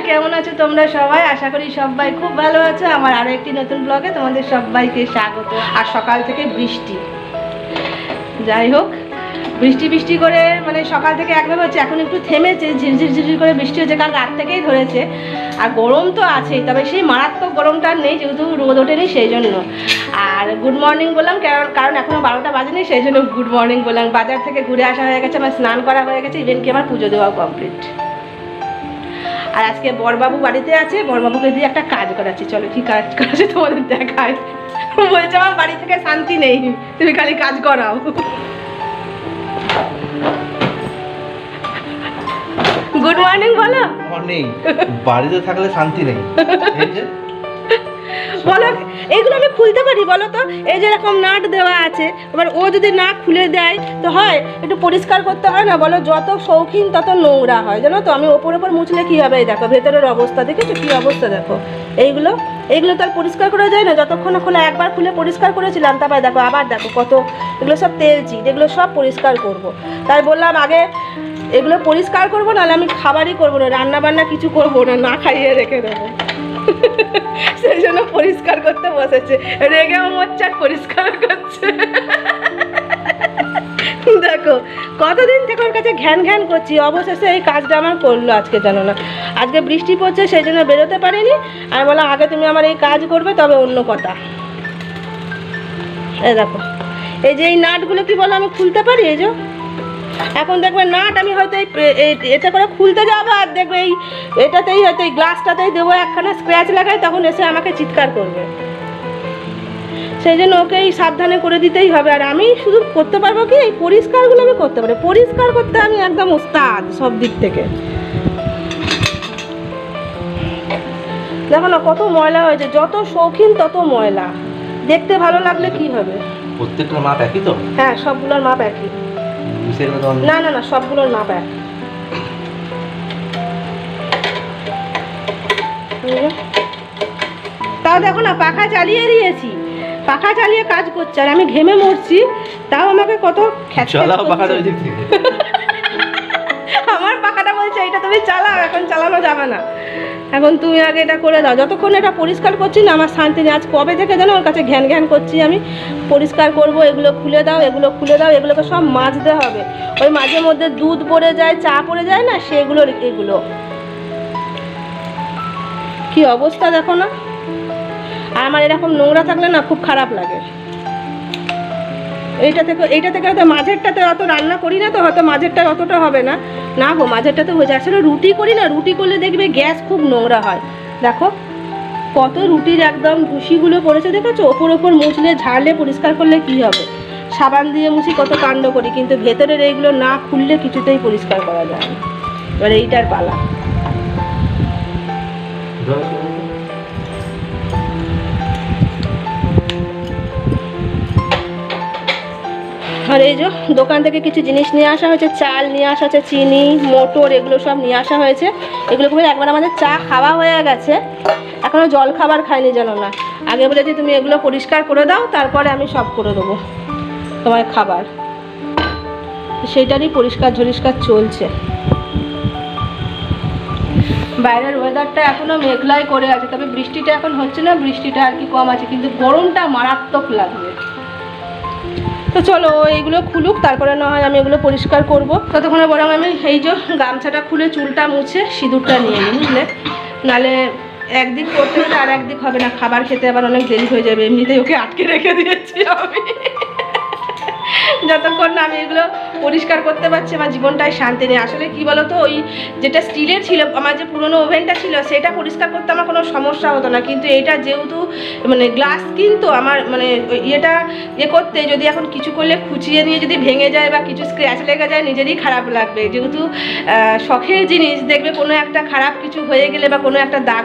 কেমন আছো তোমরা সবাই? আশা করি সবাই খুব ভালো আছো। আমার আরো একটি নতুন ব্লগে তোমাদের সবাইকে স্বাগত। আর সকাল থেকে বৃষ্টি, যাই হোক বৃষ্টি বৃষ্টি করে মানে সকাল থেকে একভাবে হচ্ছে, এখন একটু থেমেছে, ঝিরঝির ঝিরঝির করে বৃষ্টি হচ্ছে, কাল রাত থেকেই ধরেছে। আর গরম তো আছেই, তবে সেই মারাত্মক গরমটা আর নেই, যেহেতু রোদ ওঠেনি সেই জন্য। আর গুড মর্নিং বললাম কারণ এখনও 12টা বাজেনি, সেই জন্য গুড মর্নিং বললাম। বাজার থেকে ঘুরে আসা হয়ে গেছে, আমার স্নান করা হয়ে গেছে, ইভেন কি আমার পুজো দেওয়া কমপ্লিট। আর আজকে বড়বাবু বাড়িতে আছে, বড়বাবুকে দিয়ে একটা কাজ করাচ্ছি। চলো কি কাজ করাচ্ছে তোমাদের দেখায়। বলছে আমার বাড়ি থেকে শান্তি নেই, তুমি খালি কাজ করাও। গুড মর্নিং বলো। মর্নিং। বাড়িতে থাকলে শান্তি নেই। বলো এইগুলো আমি খুলতে পারি বলো তো? এই যে এরকম নাট দেওয়া আছে, এবার ও যদি না খুলে দেয় তো হয় একটু পরিষ্কার করতে হয় না বলো? যত শৌখিন তত নোংরা হয়, জানো তো। আমি ওপর মুছলে কি হবে? এই দেখো ভেতরের অবস্থা, দেখেছো কি অবস্থা? দেখো এইগুলো তো আর পরিষ্কার করা যায় না। যতক্ষণ খোলা, একবার খুলে পরিষ্কার করেছিলাম, তারপরে দেখো আবার দেখো কত, এগুলো সব তেল চিট, এগুলো সব পরিষ্কার করব। তাই বললাম আগে এগুলো পরিষ্কার করবো, নাহলে আমি খাবারই করবো না, রান্না বান্না কিছু করবো না, না খাইয়ে রেখে দেবো। সেই জন্য পরিষ্কার করতে বসেছে, রেগে মোচ্চার পরিষ্কার করছে। দেখো কতদিন থেকে ওর কাছে ঘ্যান ঘ্যান করছি, অবশেষে এই কাজটা আমার করলো আজকে। জানো না আজকে বৃষ্টি পড়ছে, সেই জন্য বেরোতে পারিনি। আর বললাম আগে তুমি আমার এই কাজ করবে, তবে অন্য কথা। এই দেখো এই যে এই নাটগুলো কি বলো আমি খুলতে পারি। এই যে এখন দেখবে নাট আমি হয়তো এটা করে খুলতে যাবো, আর দেখবে এই এটাতেই হয়তো এই গ্লাসটাতেই দেবো একখানা স্ক্র্যাচ লাগাই, তখন এসে আমাকে চিৎকার করবে। সেই জন্য ওকে এই সাবধানে করে দিতেই হবে। আর আমি শুধু করতে পারবো কি, এই পরিষ্কারগুলো আমি করতে পারি। পরিষ্কার করতে আমি একদম ওস্তাদ সব দিক থেকে। দেখো না কত ময়লা হয়েছে, যত শৌখিন তত ময়লা। দেখতে ভালো লাগলে কি হবে? প্রত্যেকটা মাপ একই তো? হ্যাঁ সবগুলোর মাপ একই। না না না, সবগুলোর মাপ এক। তাও দেখো না পাখা চালিয়ে দিয়েছি, পাখা চালিয়ে কাজ করছে, আর আমি ঘেমে মরছি, তাও আমাকে কত আমার পাখাটা বলছে এটা তুমি চালাও, এখন চালানো যাবে না, এখন তুমি আগে এটা করে দাও। যতক্ষণ এটা পরিষ্কার করছি না আমার শান্তি নেই। আজ কবে থেকে যেন ওর কাছে ঘ্যান ঘ্যান করছি, আমি পরিষ্কার করব, এগুলো খুলে দাও, এগুলো খুলে দাও, এগুলোকে সব মাজতে হবে। ওই মাঝে মধ্যে দুধ পড়ে যায়, চা পড়ে যায় না, সেগুলোর এগুলো কি অবস্থা দেখো না। আর আমার এরকম নোংরা থাকলে না খুব খারাপ লাগে। এইটা থেকে হয়তো মাঝেরটাতে অত রান্না করি না, তো হয়তো মাঝেরটা অতটা হবে না। না গো মাঝেরটাতে হয়ে যায়। আসলে রুটি করি না, রুটি করলে দেখবে গ্যাস খুব নোংরা হয়। দেখো কত রুটির একদম ভুসিগুলো পড়েছে, দেখেছো? ওপর মুছলে ঝাড়লে পরিষ্কার করলে কি হবে? সাবান দিয়ে মুছি কত কাণ্ড করি, কিন্তু ভেতরের এইগুলো না খুললে কিছুতেই পরিষ্কার করা যায় না। এবার এইটার পালা। আর এই যে দোকান থেকে কিছু জিনিস নিয়ে আসা হয়েছে, চাল নিয়ে আসা হয়েছে, চিনি, মটর, এগুলো সব নিয়ে আসা হয়েছে। এগুলো করে একবার আমাদের চা খাওয়া হয়ে গেছে, এখনও জল খাবার খাইনি জানো না। আগে বলেছি তুমি এগুলো পরিষ্কার করে দাও, তারপরে আমি সব করে দেবো তোমার খাবার। সেইটারই পরিষ্কার চলছে। বাইরের ওয়েদারটা এখনও মেঘলাই করে আছে, তবে বৃষ্টিটা এখন হচ্ছে না, বৃষ্টিটা আর কি কম আছে, কিন্তু গরমটা মারাত্মক লাগবে। তো চলো এইগুলো খুলুক, তারপরে না হয় আমি এগুলো পরিষ্কার করব। ততক্ষণে বরং আমি এই যে গামছাটা খুলে চুলটা মুছে সিঁদুরটা নিয়ে নিই, বুঝলে? নাহলে একদিক করতে হলে আর একদিক হবে না, খাবার খেতে আবার অনেক দেরি হয়ে যাবে। এমনিতেই ওকে আটকে রেখে দিয়েছি আমি। যতক্ষণ না আমি এগুলো পরিষ্কার করতে পারছি আমার জীবনটাই শান্তি নেই। আসলে কি বলতো, ওই যেটা স্টিলের ছিল, আমার যে পুরনো ওভেনটা ছিল, সেটা পরিষ্কার করতে আমার কোনো সমস্যা হতো না, কিন্তু এটা যেহেতু মানে গ্লাস, কিন্তু আমার মানে ইয়েটা করতে যদি এখন কিছু করলে খুঁচিয়ে নিয়ে যদি ভেঙে যায় বা কিছু স্ক্র্যাচ লেগে যায়, নিজেরই খারাপ লাগবে। যেহেতু শখের জিনিস, দেখবে কোনো একটা খারাপ কিছু হয়ে গেলে বা কোনো একটা দাগ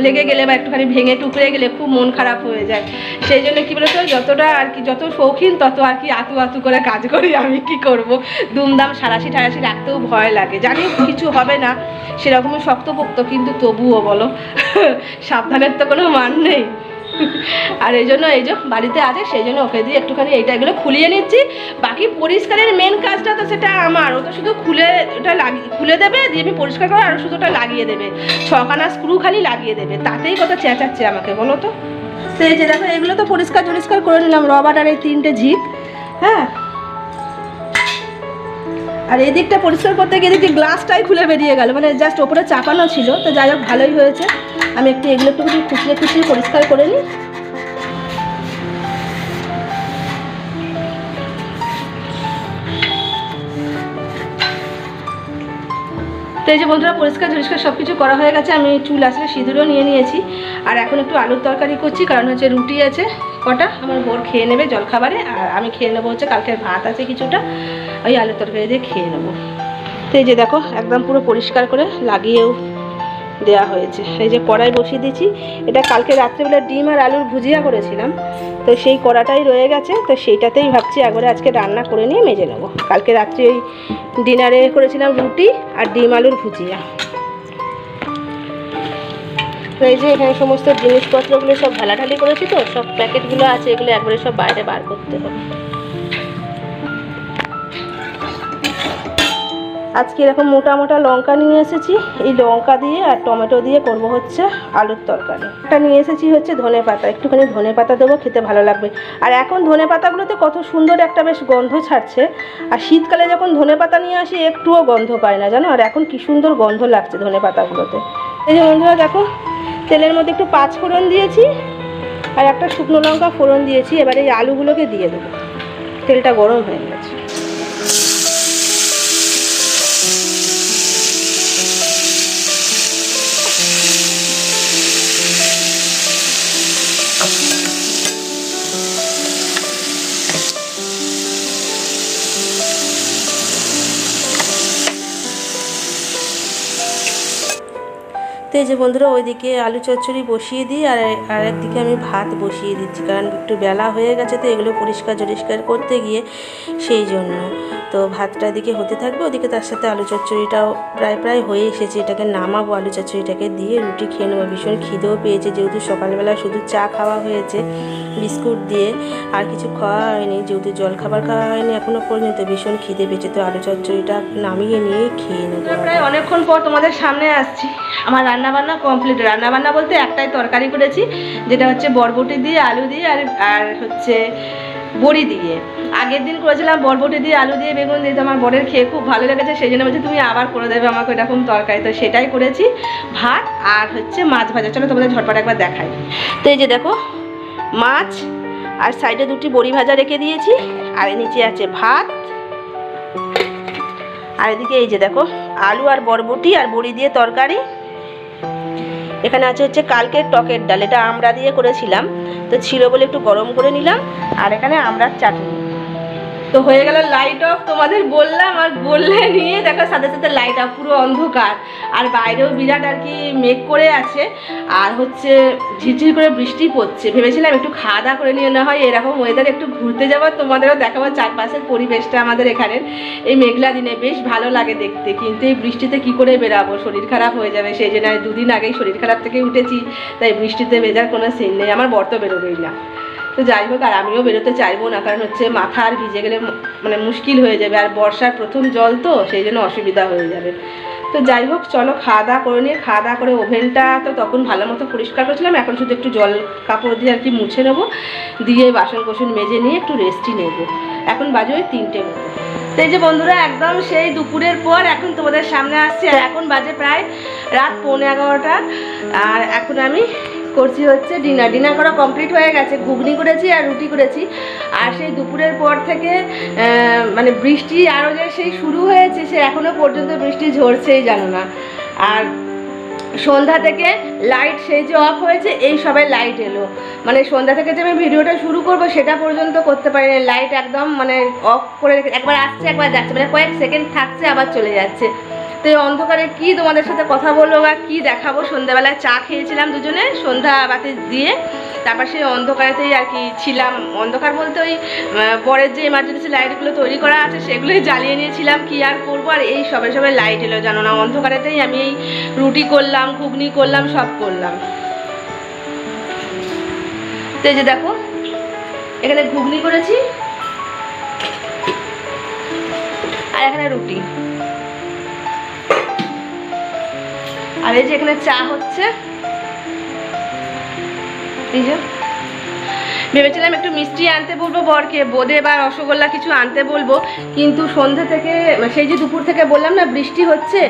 লেগে গেলে বা একটুখানি ভেঙে টুকরে গেলে খুব মন খারাপ হয়ে যায়। সেই জন্য কি বলতো, যতটা আর কি, যত শৌখিন তত আর কি আতু করে কাজ করি। আমি কি করব, দুমদাম সারাশি রাখতেও ভয় লাগে, জানি কিছু হবে না, সেরকমই শক্তপোক্ত, কিন্তু তবুও বলো সাবধানের তো কোনো মান নেই। আর এই জন্য এই যে বাড়িতে আছে সেই জন্য ওকে দিয়ে একটুখানি এগুলো খুলিয়ে নিচ্ছি। বাকি পরিষ্কারের মেন কাজটা তো সেটা আমার, ও তো শুধু খুলে দেবে, দিয়ে আমি পরিষ্কার করে আর শুধু ওটা লাগিয়ে দেবে, 6খানা স্ক্রু খালি লাগিয়ে দেবে, তাতেই কত চেঁচাচ্ছে আমাকে বলো তো। তো এই যে দেখো এগুলো তো পরিষ্কার করে নিলাম, রবার আর এই 3টে ঝিক। হ্যাঁ, আর এই দিকটা পরিষ্কার করতে গিয়ে দেখি গ্লাসটাই খুলে বেরিয়ে গেল, মানে জাস্ট ওপরে চাপানো ছিল। তো যাই হোক ভালোই হয়েছে, আমি এগুলো একটু খুচড়ে পরিষ্কার করে নিই। তো এই যে বন্ধুরা পরিষ্কার সব কিছু করা হয়ে গেছে, আমি চুল আসলে সিঁদুরও নিয়ে নিয়েছি। আর এখন একটু আলুর তরকারি করছি, কারণ হচ্ছে রুটি আছে কটা, আমার বর খেয়ে নেবে জলখাবারে, আর আমি খেয়ে নেবো হচ্ছে কালকের ভাত আছে কিছুটা, ওই আলুর তরকারি দিয়ে খেয়ে নেবো। তো এই যে দেখো একদম পুরো পরিষ্কার করে লাগিয়েও দেওয়া হয়েছে। এই যে কড়াই বসিয়ে দিয়েছি, এটা কালকে রাত্রেবেলা ডিম আর আলুর ভুজিয়া করেছিলাম, তো সেই কড়াটাই রয়ে গেছে, তো সেইটাতেই ভাবছি একবারে আজকে রান্না করে নিয়ে মেজে নেবো। কালকে রাত্রে ওই ডিনারে করেছিলাম রুটি আর ডিম আলুর ভুজিয়া। তো এই যে এখানে সমস্ত জিনিসপত্রগুলো সব ঢালাঢালি করেছি, তো সব প্যাকেটগুলো আছে, এগুলো একবারে সব বাইরে বার করতে হবে। আজকে এরকম মোটা মোটা লঙ্কা নিয়ে এসেছি, এই লঙ্কা দিয়ে আর টমেটো দিয়ে করব হচ্ছে আলুর তরকারি। এটা নিয়ে এসেছি হচ্ছে ধনেপাতা, একটুখানি ধনেপাতা দেবো, খেতে ভালো লাগবে। আর এখন ধনেপাতাগুলোতে কত সুন্দর একটা বেশ গন্ধ ছাড়ছে, আর শীতকালে যখন ধনেপাতা নিয়ে আসি একটুও গন্ধ পায় না জানো, আর এখন কি সুন্দর গন্ধ লাগছে ধনেপাতাগুলোতে। এই যে বন্ধুরা দেখো তেলের মধ্যে একটু 5 ফোড়ন দিয়েছি আর একটা শুকনো লঙ্কা ফোড়ন দিয়েছি। এবারে এই আলুগুলোকে দিয়ে দেবো, তেলটা গরম হয়ে গেছে। তো এই যে বন্ধুরা ওইদিকে আলু চচ্চড়ি বসিয়ে দিই, আর একদিকে আমি ভাত বসিয়ে দিচ্ছি, কারণ একটু বেলা হয়ে গেছে, তো এগুলো পরিষ্কার করতে গিয়ে সেই জন্য। তো ভাতটা এদিকে হতে থাকবে, ওদিকে তার সাথে আলু চচ্চড়িটাও প্রায় হয়ে এসেছে। এটাকে নামাবো, আলু চচ্চড়িটাকে দিয়ে রুটি খেয়ে নেবো। ভীষণ খিদেও পেয়েছে, যেহেতু সকালবেলা শুধু চা খাওয়া হয়েছে বিস্কুট দিয়ে, আর কিছু খাওয়া হয়নি, যেহেতু জলখাবার খাওয়া হয়নি এখনও পর্যন্ত, ভীষণ খিদে পেয়েছে। তো আলু চচ্চড়িটা নামিয়ে নিয়ে খেয়ে নেবো। প্রায় অনেকক্ষণ পর তোমাদের সামনে আসছি। আমার রান্নাবান্না কমপ্লিট। রান্নাবান্না বলতে একটাই তরকারি করেছি, যেটা হচ্ছে বরবটি দিয়ে আলু দিয়ে আর হচ্ছে বড়ি দিয়ে। আগের দিন করেছিলাম বরবটি দিয়ে আলু দিয়ে বেগুন দিয়ে, তো আমার বরের খেয়ে খুব ভালো লেগেছে, সেই জন্য বলছি তুমি আবার করে দেবে আমাকে এরকম তরকারি। তো সেটাই করেছি, ভাত আর হচ্ছে মাছ ভাজা। চলো তোমাদের ঝটপট একবার দেখাই। তো এই যে দেখো মাছ, আর সাইডে 2টি বড়ি ভাজা রেখে দিয়েছি, আর নিচে আছে ভাত, আর এদিকে এই যে দেখো আলু আর বরবটি আর বড়ি দিয়ে তরকারি। এখানে আছে হচ্ছে কালকের টকের ডাল, এটা আমড়া দিয়ে করেছিলাম, তো ছিল বলে একটু গরম করে নিলাম, আর এখানে আমড়ার চাটনি। তো হয়ে গেল লাইট অফ, তোমাদের বললাম, আর বললে নিয়ে দেখো সাথে সাথে লাইট অফ, পুরো অন্ধকার, আর বাইরেও বিরাট আর কি মেঘ করে আছে, আর হচ্ছে ঝিরঝির করে বৃষ্টি পড়ছে। ভেবেছিলাম একটু খাওয়া দাওয়া করে নিয়ে না হয় এরকম ওয়েদার একটু ঘুরতে যাবো, তোমাদেরও দেখাবো চারপাশের পরিবেশটা আমাদের এখানের এই মেঘলা দিনে, বেশ ভালো লাগে দেখতে। কিন্তু এই বৃষ্টিতে কি করে বেরাবো, শরীর খারাপ হয়ে যাবে, সেই জন্য 2 দিন আগেই শরীর খারাপ থেকে উঠেছি, তাই বৃষ্টিতে ভেজার কোনো সিন নেই। আমার বর তো বেরোবেই না, তো যাই হোক, আর আমিও বেরোতে চাইবো না, কারণ হচ্ছে মাথা আর ভিজে গেলে মানে মুশকিল হয়ে যাবে, আর বর্ষার প্রথম জল তো সেই জন্য অসুবিধা হয়ে যাবে। তো যাই হোক চলো খাওয়া দাওয়া করে নিয়ে, খাওয়া দাওয়া করে ওভেনটা তো তখন ভালো মতো পরিষ্কার করেছিলাম, এখন শুধু একটু জল কাপড় দিয়ে আর কি মুছে নেবো, দিয়ে বাসন কোসন মেজে নিয়ে একটু রেস্টই নেবো। এখন বাজে ওই 3টে মতো। তো এই যে বন্ধুরা একদম সেই দুপুরের পর এখন তোমাদের সামনে আসছে, আর এখন বাজে প্রায় রাত 11:15, আর এখন আমি করছি হচ্ছে ডিনার করা কমপ্লিট হয়ে গেছে। ঘুগনি করেছি আর রুটি করেছি, আর সেই দুপুরের পর থেকে মানে বৃষ্টি আরও যে সেই শুরু হয়েছে, সে এখনও পর্যন্ত বৃষ্টি ঝরছেই জানো না। আর সন্ধ্যা থেকে লাইট সেই যে অফ হয়েছে, এই সবাই লাইট এলো, মানে সন্ধ্যা থেকে যে আমি ভিডিওটা শুরু করব সেটা পর্যন্ত করতে পারি না, লাইট একদম মানে অফ করে রেখে, একবার আসছে একবার যাচ্ছে, মানে কয়েক সেকেন্ড থাকছে আবার চলে যাচ্ছে। তো এই অন্ধকারে কি তোমাদের সাথে কথা বলবো বা কী দেখাবো। সন্ধ্যাবেলায় চা খেয়েছিলাম দুজনে সন্ধ্যা বাতি দিয়ে, তারপর সেই অন্ধকারেতেই আর কি ছিলাম। অন্ধকার বলতে ওই পরের যে এমার্জেন্সি লাইটগুলো তৈরি করা আছে সেগুলোই জ্বালিয়ে নিয়েছিলাম, কি আর করবো। আর এই সবে লাইট এলো জানো না, অন্ধকারেতেই আমি এই রুটি করলাম, ঘুগনি করলাম, সব করলাম। তো এই যে দেখো এখানে ঘুগনি করেছি আর এখানে রুটি, আর এই যে এখানে চা হচ্ছে। এই যে ভেবেছিলাম একটু মিষ্টি আনতে বলবো বরকে, বোঁদে বা রসগোল্লা কিছু আনতে বলবো, কিন্তু সন্ধ্যে থেকে সেই যে দুপুর থেকে বললাম না বৃষ্টি হচ্ছে,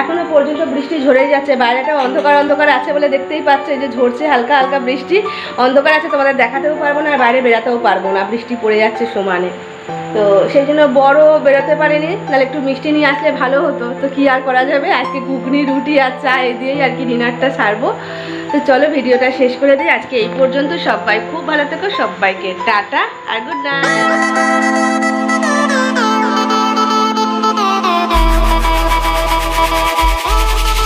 এখনো পর্যন্ত বৃষ্টি ঝরেই যাচ্ছে। বাইরেটা অন্ধকার অন্ধকার আছে বলে দেখতেই পাচ্ছ, এই যে ঝরছে হালকা হালকা বৃষ্টি, অন্ধকার আছে, তোমাদের দেখাতেও পারবো না আর বাইরে বেরাতেও পারবো না, বৃষ্টি পড়ে যাচ্ছে সমানে। তো সেই জন্য বড় বেরোতে পারিনি, নাহলে একটু মিষ্টি নিয়ে আসলে ভালো হতো। তো কি আর করা যাবে, আজকে ঘুগনি রুটি আর চা এই দিয়েই আর কি ডিনারটা সারবো। তো চলো ভিডিওটা শেষ করে দিই, আজকে এই পর্যন্ত। সবাই খুব ভালো থেকো, সবাইকে টাটা আর গুড নাইট।